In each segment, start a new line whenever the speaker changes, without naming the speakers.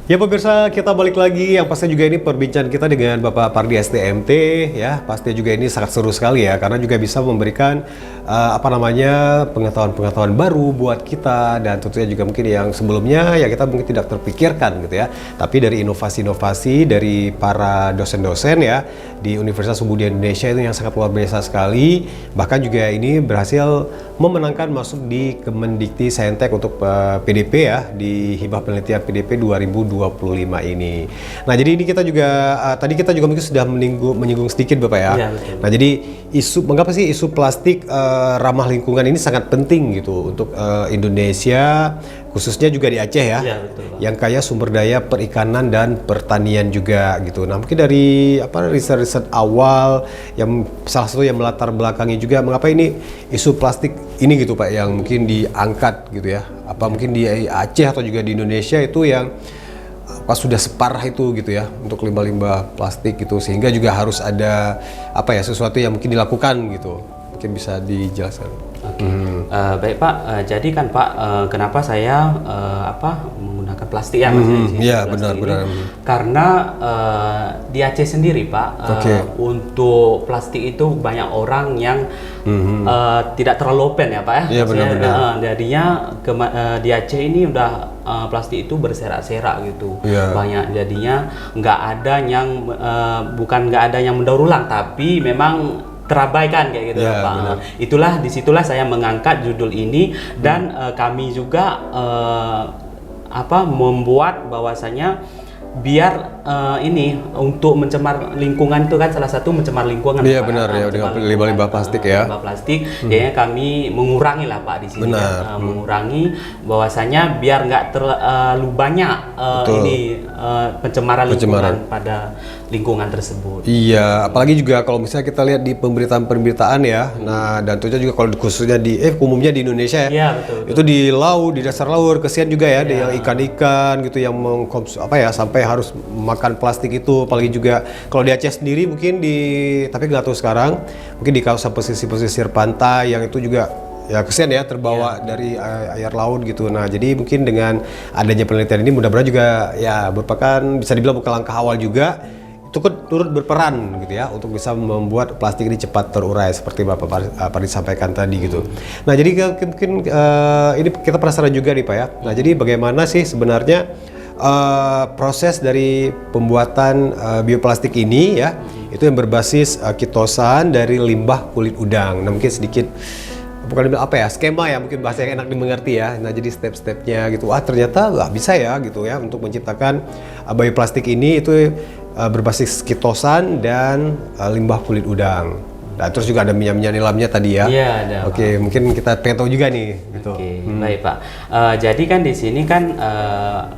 Ya pemirsa, kita balik lagi. Yang pasti juga ini perbincangan kita dengan Bapak Pardi STMT ya. Pasti juga ini sangat seru sekali ya, karena juga bisa memberikan pengetahuan-pengetahuan baru buat kita, dan tentunya juga mungkin yang sebelumnya ya kita mungkin tidak terpikirkan gitu ya. Tapi dari inovasi-inovasi dari para dosen-dosen ya di Universitas Ubud Indonesia itu yang sangat luar biasa sekali. Bahkan juga ini berhasil memenangkan masuk di Kemendikti Saintek untuk PDP ya, di hibah penelitian PDP 2025 ini. Nah, jadi ini kita juga tadi kita juga mungkin sudah menyinggung sedikit Bapak ya.
Iya, betul.
Nah, jadi mengapa sih isu plastik ramah lingkungan ini sangat penting gitu untuk Indonesia, khususnya juga di Aceh ya.
Iya, betul, Pak.
Yang kaya sumber daya perikanan dan pertanian juga gitu. Nah, mungkin dari riset-riset awal yang salah satu yang melatar belakangi juga mengapa ini isu plastik ini gitu Pak yang mungkin diangkat gitu ya. Apa mungkin di Aceh atau juga di Indonesia itu yang sudah separah itu gitu ya untuk limbah-limbah plastik gitu, sehingga juga harus ada sesuatu yang mungkin dilakukan gitu. Mungkin bisa dijelaskan.
Oke. Baik Pak, jadi kan Pak, kenapa saya menggunakan plastik ya Mas di sini?
Iya,
Plastik
benar.
ini? Karena di Aceh sendiri Pak, untuk plastik itu banyak orang yang tidak terlalu open ya Pak ya.
Iya, benar.
Jadinya di Aceh ini udah plastik itu berserak-serak gitu.
Iya.
Banyak, jadinya nggak ada yang bukan nggak ada yang mendaur ulang, tapi memang terabaikan kayak gitu
Ya,
Pak.
benar.
Disitulah saya mengangkat judul ini, dan kami juga membuat bahwasanya biar ini untuk mencemar lingkungan itu kan salah satu mencemar lingkungan.
Iya,
Pak.
benar ya, dengan limbah-limbah plastik ya.
Limbah plastik, jadinya kami mengurangi lah Pak di sini.
Benar.
Mengurangi bahwasanya biar nggak terlalu banyak pencemaran lingkungan pada lingkungan tersebut.
Iya, apalagi juga kalau misalnya kita lihat di pemberitaan ya. Nah, dan tentunya juga kalau khususnya umumnya di Indonesia ya.
Iya, betul.
Itu di laut, di dasar laut, kesian juga ya, ada yang ikan-ikan gitu yang sampai harus makan plastik itu. Apalagi juga kalau di Aceh sendiri mungkin tapi nggak tahu sekarang, mungkin di kawasan pesisir pantai yang itu juga ya kesian ya terbawa dari air laut gitu. Nah, jadi mungkin dengan adanya penelitian ini mudah-mudahan juga ya merupakan bisa dibilang bukan langkah awal juga, itu turut berperan gitu ya untuk bisa membuat plastik ini cepat terurai seperti Bapak Pardi sampaikan tadi gitu. Nah, jadi mungkin ini kita penasaran juga nih Pak ya. Nah, jadi bagaimana sih sebenarnya proses dari pembuatan bioplastik ini ya, itu yang berbasis kitosan dari limbah kulit udang. Nah, mungkin sedikit skema ya, mungkin bahasa yang enak dimengerti ya. Nah, jadi step-stepnya gitu. Ternyata nggak bisa ya gitu ya untuk menciptakan bioplastik ini itu berbasis kitosan dan limbah kulit udang. Nah, terus juga ada minyak-minyak nilamnya tadi ya.
Iya, ada.
Oke, mungkin kita pengen tahu juga nih gitu.
Oke, baik Pak. Jadi kan di sini kan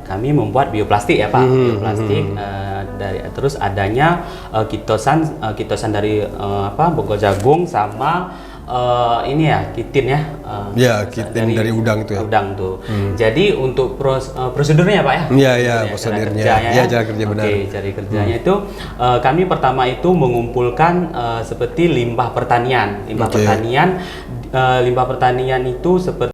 kami membuat bioplastik ya Pak. Bioplastik terus adanya kitosan dari bogor jagung sama ini ya kitin ya.
Kitin dari udang itu ya.
Udang tuh. Jadi untuk prosedurnya Pak ya.
Iya, prosedurnya. Iya, cara kerja benar.
Oke, cara kerjanya itu kami pertama itu mengumpulkan seperti limbah pertanian. Limbah pertanian itu seperti